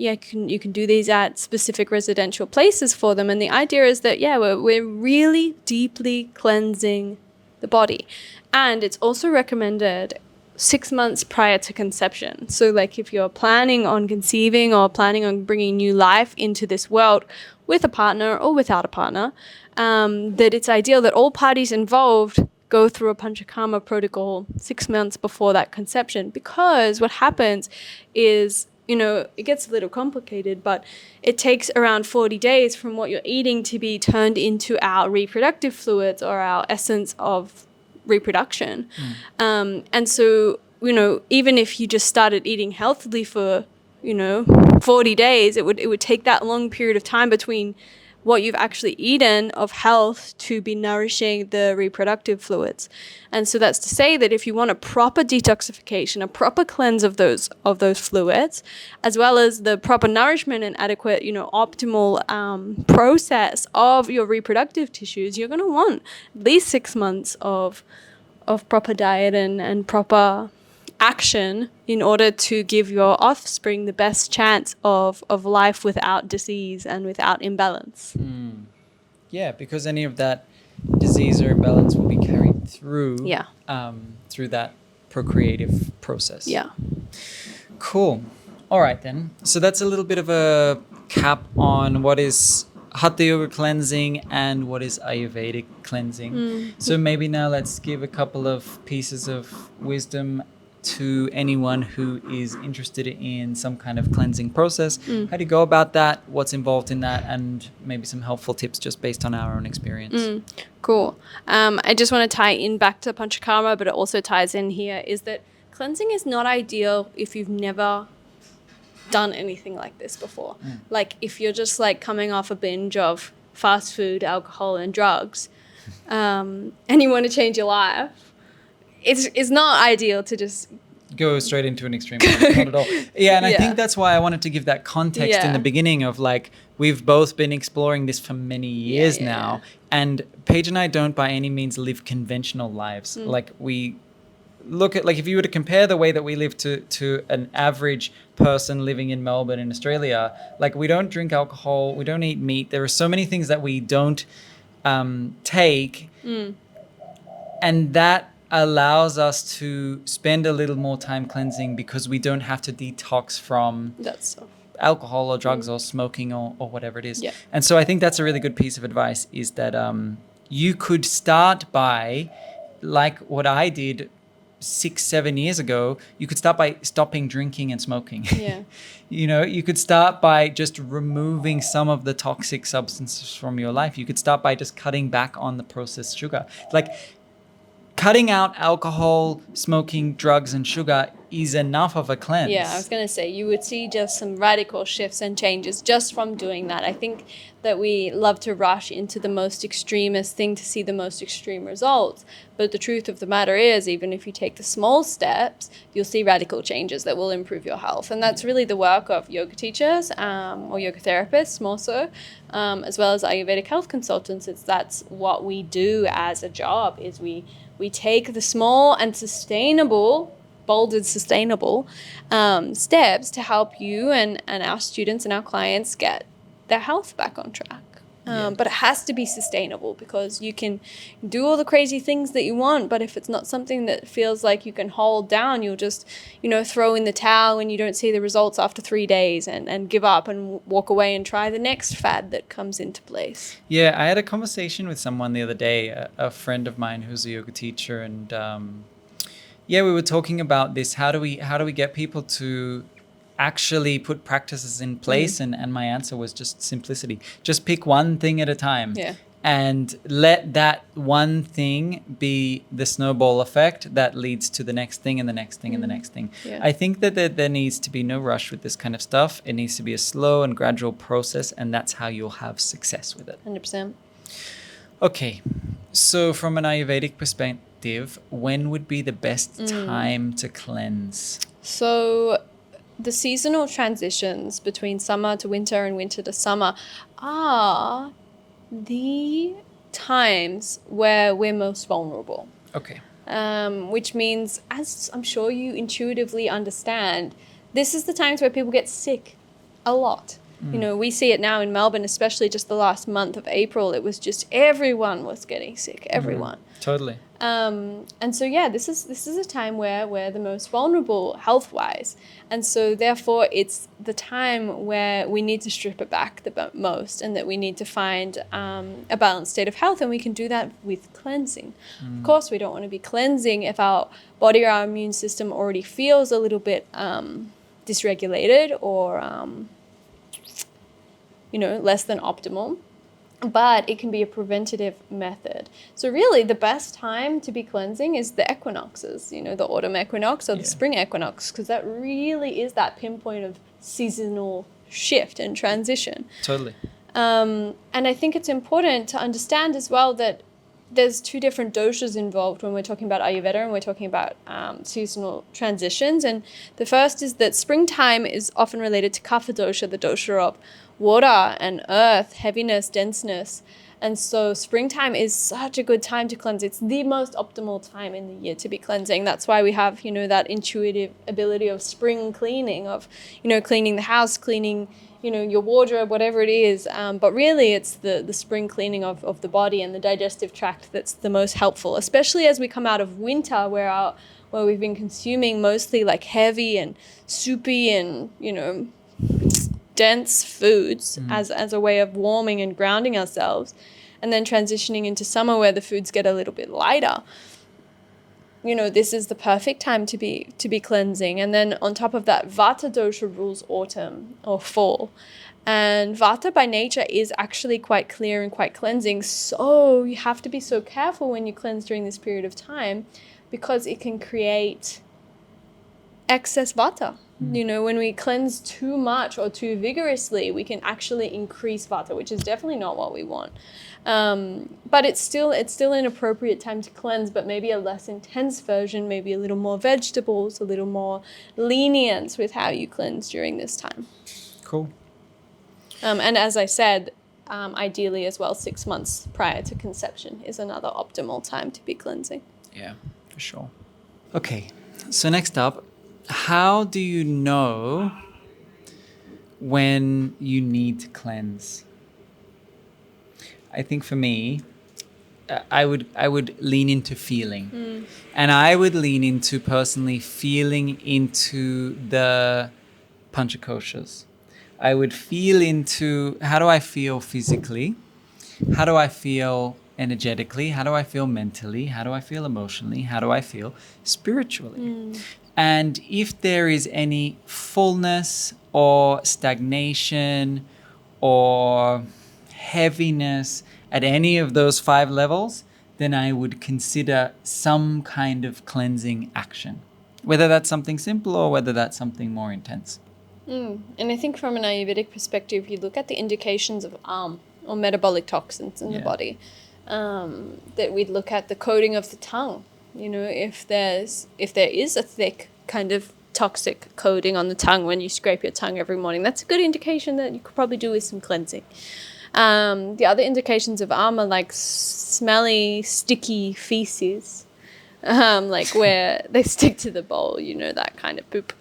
do these at specific residential places for them, and the idea is that we're really deeply cleansing the body. And it's also recommended 6 months prior to conception. So like if you're planning on conceiving or planning on bringing new life into this world with a partner or without a partner, that it's ideal that all parties involved go through a panchakarma protocol 6 months before that conception, because what happens is, it gets a little complicated, but it takes around 40 days from what you're eating to be turned into our reproductive fluids or our essence of reproduction. And so, even if you just started eating healthily for, 40 days, it would take that long period of time between what you've actually eaten of health to be nourishing the reproductive fluids. And so that's to say that if you want a proper detoxification, a proper cleanse of those fluids, as well as the proper nourishment and adequate, optimal process of your reproductive tissues, you're going to want at least 6 months of proper diet and proper action in order to give your offspring the best chance of life without disease and without imbalance. Yeah, because any of that disease or imbalance will be carried through through that procreative process. Yeah. Cool. All right then. So that's a little bit of a cap on what is hatha yoga cleansing and what is ayurvedic cleansing. So maybe now let's give a couple of pieces of wisdom to anyone who is interested in some kind of cleansing process. How do you go about that? What's involved in that? And maybe some helpful tips just based on our own experience. Cool. I just want to tie in back to panchakarma, but it also ties in here, is that cleansing is not ideal if you've never done anything like this before. Like if you're just like coming off a binge of fast food, alcohol and drugs, and you want to change your life, it's not ideal to just go straight into an extreme. Not at all. Yeah, and I think that's why I wanted to give that context in the beginning of like, we've both been exploring this for many years now. And Paige and I don't by any means live conventional lives. Like we look at, like if you were to compare the way that we live to an average person living in Melbourne in Australia, like we don't drink alcohol, we don't eat meat. There are so many things that we don't take. And that allows us to spend a little more time cleansing because we don't have to detox from alcohol or drugs or smoking or whatever it is. And so I think that's a really good piece of advice, is that you could start by, like what I did 6-7 years ago, you could start by stopping drinking and smoking. You could start by just removing some of the toxic substances from your life. You could start by just cutting back on the processed sugar. Like cutting out alcohol, smoking, drugs, and sugar is enough of a cleanse. Yeah, I was going to say, you would see just some radical shifts and changes just from doing that. I think that we love to rush into the most extremist thing to see the most extreme results. But the truth of the matter is, even if you take the small steps, you'll see radical changes that will improve your health. And that's really the work of yoga teachers or yoga therapists more so, as well as Ayurvedic health consultants. That's what we do as a job, is we take the small and sustainable, bolded sustainable steps to help you and our students and our clients get their health back on track. But it has to be sustainable, because you can do all the crazy things that you want, but if it's not something that feels like you can hold down, you'll just, throw in the towel when you don't see the results after 3 days and give up and walk away and try the next fad that comes into place. Yeah, I had a conversation with someone the other day, a friend of mine who's a yoga teacher, and we were talking about this. How do we get people to actually put practices in place? And my answer was just simplicity. Just pick one thing at a time. Yeah. And let that one thing be the snowball effect that leads to the next thing and the next thing and the next thing. Yeah. I think that there needs to be no rush with this kind of stuff. It needs to be a slow and gradual process, and that's how you'll have success with it. 100%. Okay, so from an Ayurvedic perspective, when would be the best time to cleanse? So the seasonal transitions between summer to winter and winter to summer are the times where we're most vulnerable. Okay. Which means, as I'm sure you intuitively understand, this is the times where people get sick a lot. We see it now in Melbourne, especially just the last month of April. It was just everyone was getting sick, everyone. Totally. And so, this is a time where we're the most vulnerable health-wise. And so, therefore, it's the time where we need to strip it back the most, and that we need to find a balanced state of health. And we can do that with cleansing. Of course, we don't want to be cleansing if our body or our immune system already feels a little bit dysregulated or, less than optimal. But it can be a preventative method. So really, the best time to be cleansing is the equinoxes, the autumn equinox or the spring equinox, because that really is that pinpoint of seasonal shift and transition. Totally. And I think it's important to understand as well that there's 2 different doshas involved when we're talking about Ayurveda and we're talking about seasonal transitions. And the first is that springtime is often related to Kapha dosha, the dosha of water and earth, heaviness, denseness. And so springtime is such a good time to cleanse. It's the most optimal time in the year to be cleansing. That's why we have, that intuitive ability of spring cleaning, of, cleaning the house, cleaning, your wardrobe, whatever it is. But really it's the spring cleaning of the body and the digestive tract that's the most helpful, especially as we come out of winter where we've been consuming mostly like heavy and soupy and, dense foods as a way of warming and grounding ourselves, and then transitioning into summer where the foods get a little bit lighter. This is the perfect time to be cleansing. And then on top of that, Vata dosha rules autumn or fall. And Vata by nature is actually quite clear and quite cleansing. So you have to be so careful when you cleanse during this period of time, because it can create excess Vata. When we cleanse too much or too vigorously, we can actually increase Vata, which is definitely not what we want. But it's still an appropriate time to cleanse, but maybe a less intense version, maybe a little more vegetables, a little more lenience with how you cleanse during this time. Cool. And as I said, ideally as well, 6 months prior to conception is another optimal time to be cleansing. Yeah, for sure. Okay, so next up, how do you know when you need to cleanse? I think for me, I would lean into feeling. And I would lean into personally feeling into the Pancha koshas. I would feel into, how do I feel physically? How do I feel energetically? How do I feel mentally? How do I feel emotionally? How do I feel spiritually? And if there is any fullness or stagnation or heaviness at any of those 5 levels, then I would consider some kind of cleansing action, whether that's something simple or whether that's something more intense. And I think from an Ayurvedic perspective, you look at the indications of or metabolic toxins in the body, that we'd look at the coating of the tongue. If there is a thick kind of toxic coating on the tongue when you scrape your tongue every morning, that's a good indication that you could probably do with some cleansing. The other indications of are like smelly, sticky feces, like where they stick to the bowl, you know, that kind of poop,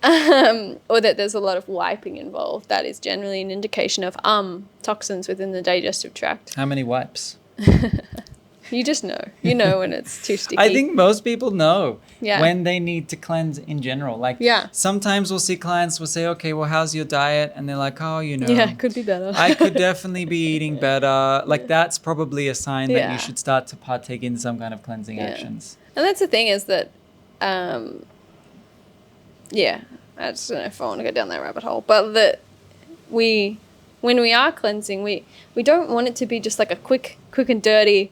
or that there's a lot of wiping involved. That is generally an indication of toxins within the digestive tract. How many wipes? You just know. You know when it's too sticky. I think most people know Yeah. when they need to cleanse in general. Like, Yeah. sometimes we'll see clients, we'll say, okay, well, how's your diet? And they're like, oh, you know, Yeah, could be better. I could definitely be eating better. Like, that's probably a sign that Yeah. you should start to partake in some kind of cleansing Yeah. actions. And that's the thing is that, yeah, I just don't know if I want to go down that rabbit hole, but that when we are cleansing, we don't want it to be just like a quick and dirty.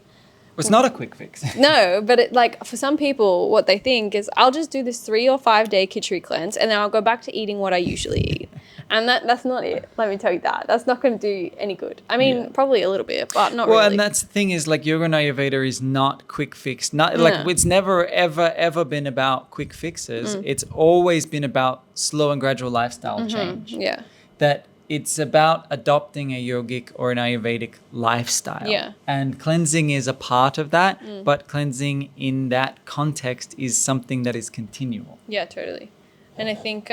It's not a quick fix. No, but it, like for some people, what they think is I'll just do this 3 or 5 day Kitchari cleanse and then I'll go back to eating what I usually eat. And that's not it. Let me tell you that. That's not going to do any good. I mean, probably a little bit, but not really. Well, and that's the thing is like Yoga Ayurveda is not quick fix. Not like it's never ever been about quick fixes. It's always been about slow and gradual lifestyle change. Yeah. That it's about adopting a yogic or an Ayurvedic lifestyle. Yeah. And cleansing is a part of that, but cleansing in that context is something that is continual. Yeah, totally. And I think,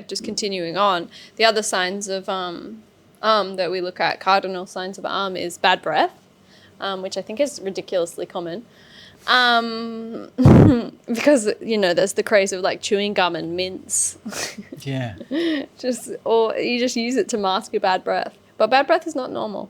just continuing on, the other signs of that we look at, cardinal signs of is bad breath, which I think is ridiculously common. Because, you know, there's the craze of like chewing gum and mints. Yeah. Or you just use it to mask your bad breath. But bad breath is not normal.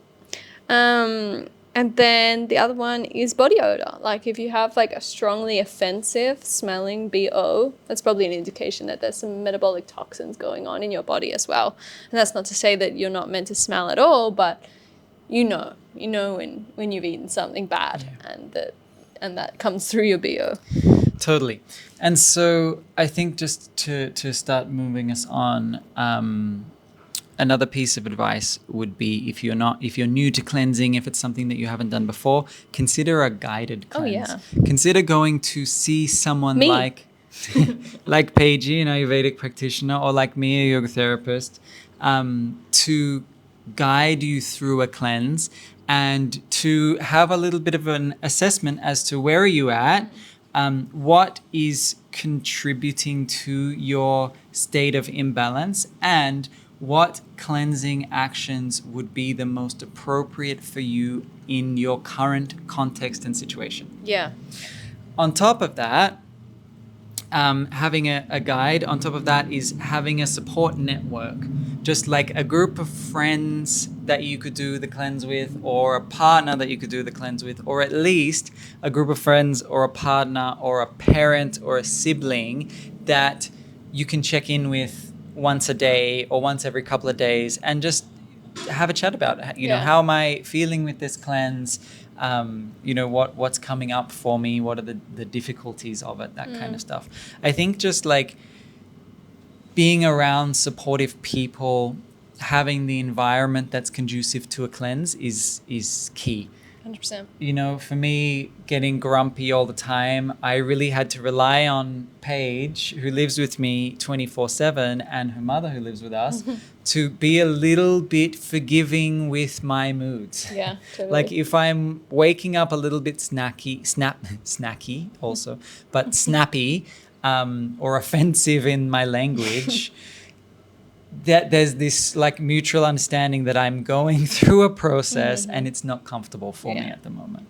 And then the other one is body odor. Like if you have like a strongly offensive smelling BO, that's probably an indication that there's some metabolic toxins going on in your body as well. And that's not to say that you're not meant to smell at all, but you know when you've eaten something bad and that comes through your BO. Totally. And so I think just to start moving us on, another piece of advice would be if you're new to cleansing, if it's something that you haven't done before, consider a guided cleanse. Oh, yeah. Consider going to see someone like Paige, an Ayurvedic practitioner, or like me, a yoga therapist, to guide you through a cleanse and to have a little bit of an assessment as to where are you at, what is contributing to your state of imbalance, and what cleansing actions would be the most appropriate for you in your current context and situation. Yeah. On top of that, having a guide, on top of that is having a support network, just like a group of friends that you could do the cleanse with, or a partner that you could do the cleanse with, or at least a group of friends or a partner or a parent or a sibling that you can check in with once a day or once every couple of days and just have a chat about it. You know, how am I feeling with this cleanse? You know, what's coming up for me? What are the difficulties of it? That kind of stuff. I think just like being around supportive people, having the environment that's conducive to a cleanse is key. 100%. You know, for me, getting grumpy all the time, I really had to rely on Paige, who lives with me 24/7, and her mother, who lives with us, to be a little bit forgiving with my moods. Yeah, totally. Like if I'm waking up a little bit snacky also, but snappy, or offensive in my language, that there's this like mutual understanding that I'm going through a process and it's not comfortable for me at the moment.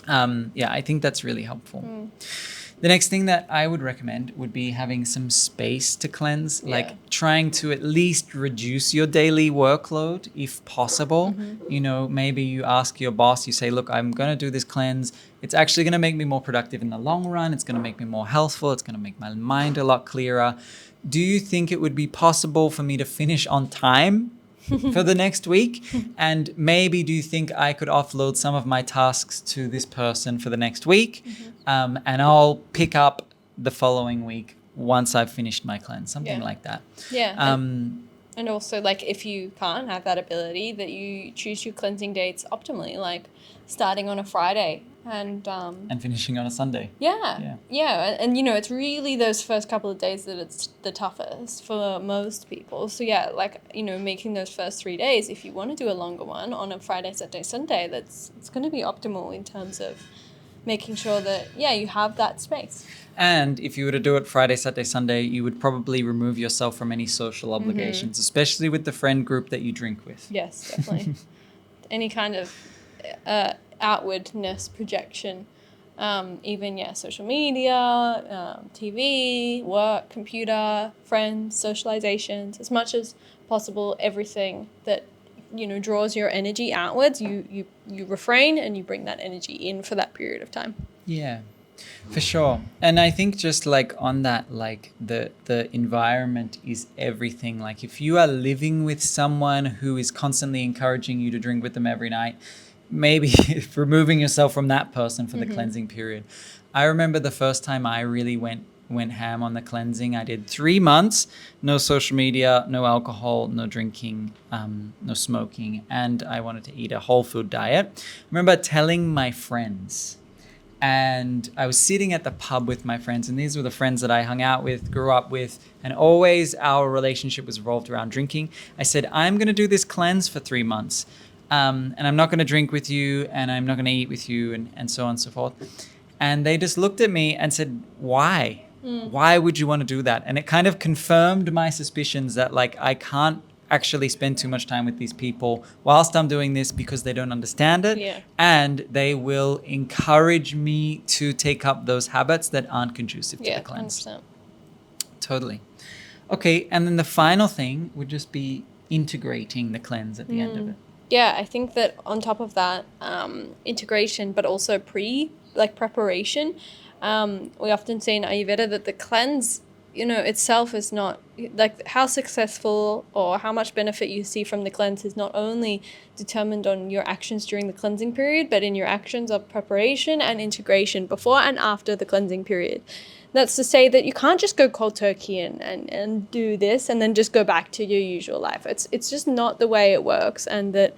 I think that's really helpful. The next thing that I would recommend would be having some space to cleanse, like trying to at least reduce your daily workload if possible. You know, maybe you ask your boss, you say, look, I'm going to do this cleanse. It's actually going to make me more productive in the long run. It's going to make me more healthful. It's going to make my mind a lot clearer. Do you think it would be possible for me to finish on time for the next week? And maybe do you think I could offload some of my tasks to this person for the next week? And I'll pick up the following week once I've finished my cleanse, something like that. Yeah. And also, like, if you can't have that ability, that you choose your cleansing dates optimally, like starting on a Friday and finishing on a Sunday. Yeah. And you know, it's really those first couple of days that it's the toughest for most people. So yeah, like, you know, making those first 3 days, if you want to do a longer one on a Friday, Saturday, Sunday, it's going to be optimal in terms of making sure that, you have that space. And if you were to do it Friday, Saturday, Sunday, you would probably remove yourself from any social obligations, especially with the friend group that you drink with. Yes, definitely. Any kind of outwardness projection, even social media, TV, work, computer, friends, socializations, as much as possible, everything that draws your energy outwards, you refrain and you bring that energy in for that period of time. Yeah, for sure. And I think just like on that, like the environment is everything. Like if you are living with someone who is constantly encouraging you to drink with them every night, maybe removing yourself from that person for the cleansing period. I remember the first time I really went ham on the cleansing. I did 3 months, no social media, no alcohol, no drinking, no smoking, and I wanted to eat a whole food diet. I remember telling my friends, and I was sitting at the pub with my friends, and these were the friends that I hung out with, grew up with, and always our relationship was revolved around drinking. I said, I'm going to do this cleanse for 3 months, and I'm not going to drink with you, and I'm not going to eat with you, and so on and so forth. And they just looked at me and said, why? Why would you want to do that? And it kind of confirmed my suspicions that like I can't actually spend too much time with these people whilst I'm doing this because they don't understand it. Yeah. And they will encourage me to take up those habits that aren't conducive to the cleanse. 100%. Totally. Okay, and then the final thing would just be integrating the cleanse at the end of it. Yeah, I think that on top of that, integration, but also preparation. We often say in Ayurveda that the cleanse, itself is not like how successful or how much benefit you see from the cleanse is not only determined on your actions during the cleansing period, but in your actions of preparation and integration before and after the cleansing period. That's to say that you can't just go cold turkey and do this and then just go back to your usual life. It's just not the way it works, and that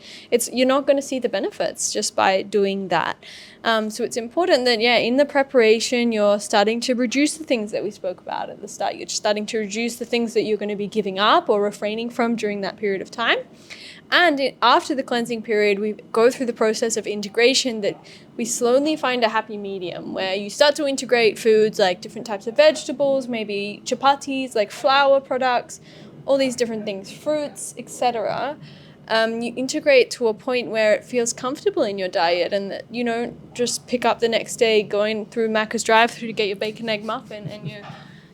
you're not going to see the benefits just by doing that. So it's important that, in the preparation, you're starting to reduce the things that we spoke about at the start. You're starting to reduce the things that you're going to be giving up or refraining from during that period of time. And after the cleansing period, we go through the process of integration, that we slowly find a happy medium where you start to integrate foods like different types of vegetables, maybe chapatis, like flour products, all these different things, fruits, etc. You integrate to a point where it feels comfortable in your diet, and that you don't just pick up the next day going through Macca's drive-thru to get your bacon egg muffin and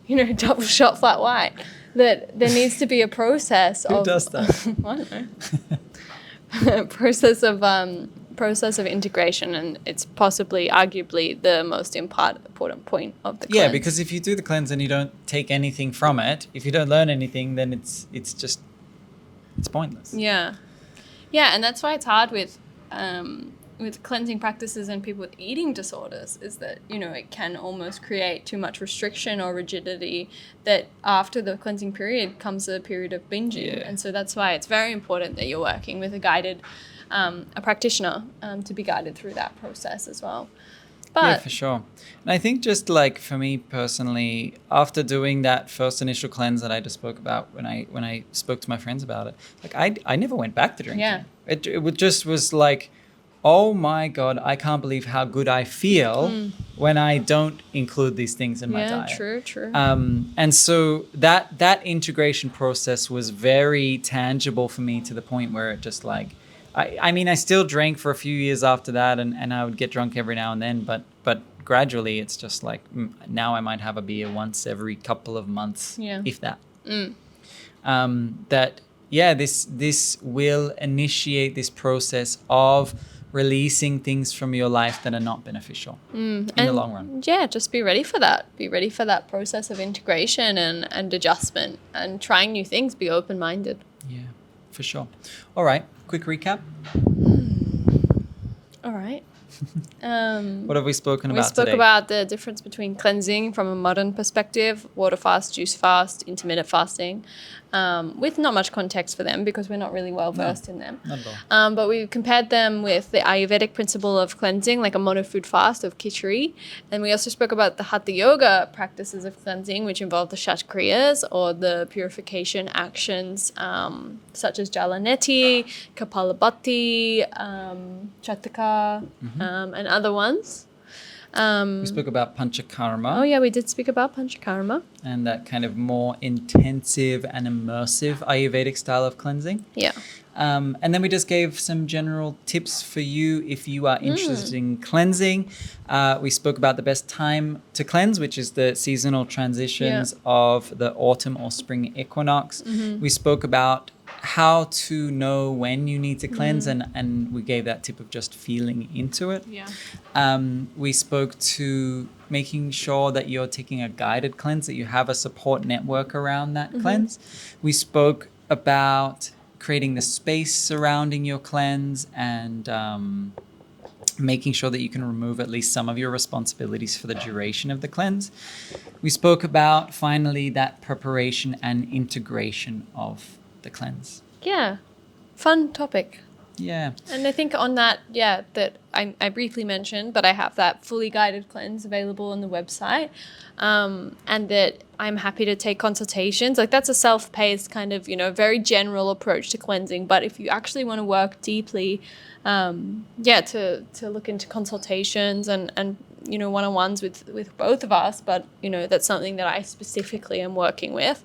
your double shot flat white. That there needs to be a process Who does that? I don't know. process of integration, and it's possibly, arguably, the most important point of the cleanse. Yeah, because if you do the cleanse and you don't take anything from it, if you don't learn anything, then it's pointless. Yeah, and that's why it's hard with cleansing practices and people with eating disorders, is that it can almost create too much restriction or rigidity, that after the cleansing period comes a period of binging. And so that's why it's very important that you're working with a practitioner to be guided through that process as well. But yeah, for sure. And I think just like for me personally, after doing that first initial cleanse that I just spoke about when I spoke to my friends about it, like I never went back to drinking. Yeah. It just was like, oh my God, I can't believe how good I feel when I don't include these things in my diet. Yeah, true. And so that integration process was very tangible for me, to the point where it just like, I mean, I still drank for a few years after that, and I would get drunk every now and then, but gradually it's just like, now I might have a beer once every couple of months, if that. This will initiate this process of releasing things from your life that are not beneficial in the long run. Yeah, just be ready for that. Be ready for that process of integration and adjustment and trying new things. Be open-minded. Yeah, for sure. All right, quick recap. All right. What have we spoken about today? We spoke about the difference between cleansing from a modern perspective, water fast, juice fast, intermittent fasting, with not much context for them because we're not really well versed in them. Not at all. But we compared them with the Ayurvedic principle of cleansing, like a mono-food fast of Kitchari. And we also spoke about the hatha yoga practices of cleansing, which involve the Shat kriyas, or the purification actions such as Neti, Kaphalbhati, Tratakam, and other ones. We spoke about panchakarma. Oh yeah, we did speak about panchakarma. And that kind of more intensive and immersive Ayurvedic style of cleansing. Yeah. And then we just gave some general tips for you if you are interested in cleansing. We spoke about the best time to cleanse, which is the seasonal transitions of the autumn or spring equinox. We spoke about how to know when you need to cleanse, and we gave that tip of just feeling into it. We spoke to making sure that you're taking a guided cleanse, that you have a support network around that cleanse. We spoke about creating the space surrounding your cleanse and making sure that you can remove at least some of your responsibilities for the duration of the cleanse. We spoke about finally that preparation and integration of the cleanse. Yeah. Fun topic. Yeah. And I think on that, that I briefly mentioned, but I have that fully guided cleanse available on the website. And that I'm happy to take consultations. Like that's a self-paced kind of, very general approach to cleansing. But if you actually want to work deeply, to look into consultations and one-on-ones with both of us, but, that's something that I specifically am working with,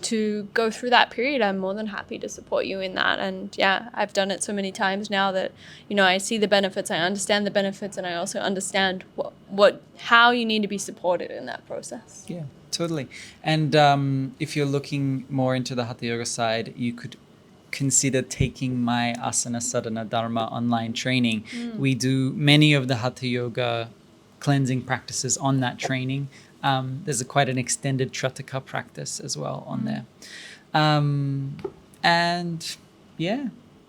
to go through that period, I'm more than happy to support you in that. And I've done it so many times now that, I see the benefits, I understand the benefits, and I also understand how you need to be supported in that process. Yeah, totally. And if you're looking more into the Hatha Yoga side, you could consider taking my Asana Sadhana Dharma online training. We do many of the Hatha Yoga cleansing practices on that training. There's quite an extended Tratakam practice as well on there. And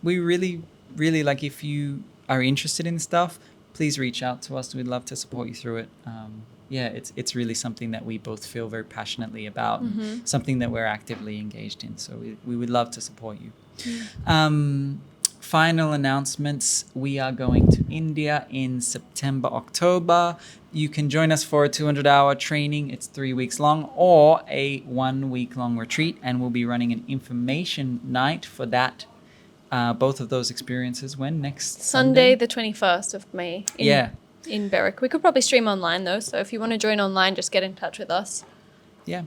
we really, really like, if you are interested in stuff, please reach out to us. We'd love to support you through it. It's really something that we both feel very passionately about, and something that we're actively engaged in. So we would love to support you. Final announcements. We are going to India in September, October. You can join us for a 200-hour training. It's 3 weeks long, or a 1 week long retreat. And we'll be running an information night for that. Both of those experiences. When? Next Sunday, the 21st of May. In Berwick. We could probably stream online though. So if you want to join online, just get in touch with us. Yeah.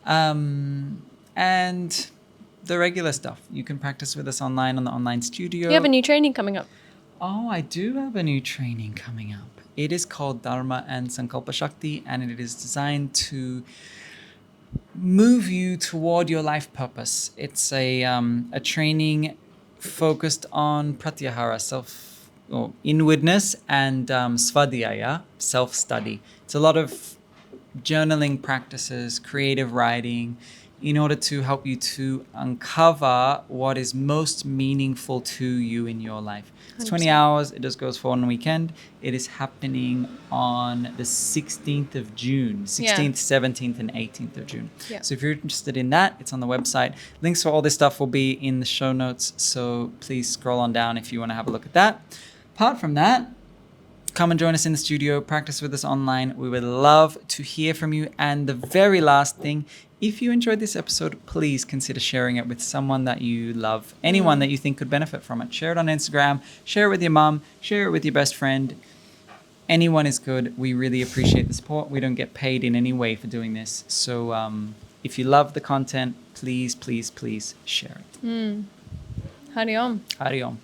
And the regular stuff. You can practice with us online on the online studio. You have a new training coming up. Oh, I do have a new training coming up. It is called Dharma and Sankalpa Shakti, and it is designed to move you toward your life purpose. It's a training focused on pratyahara, inwardness, and svadhyaya, self-study. It's a lot of journaling practices, creative writing, in order to help you to uncover what is most meaningful to you in your life. It's 20 hours. It just goes for one weekend. It is happening on the 16th of June, 16th, 17th, and 18th of June. Yeah. So if you're interested in that, it's on the website. Links for all this stuff will be in the show notes. So please scroll on down if you want to have a look at that. Apart from that, come and join us in the studio, practice with us online. We would love to hear from you. And the very last thing, if you enjoyed this episode, please consider sharing it with someone that you love, anyone that you think could benefit from it. Share it on Instagram, share it with your mom, share it with your best friend. Anyone is good. We really appreciate the support. We don't get paid in any way for doing this. So if you love the content, please, please, please share it. Hari Om. Hari Om.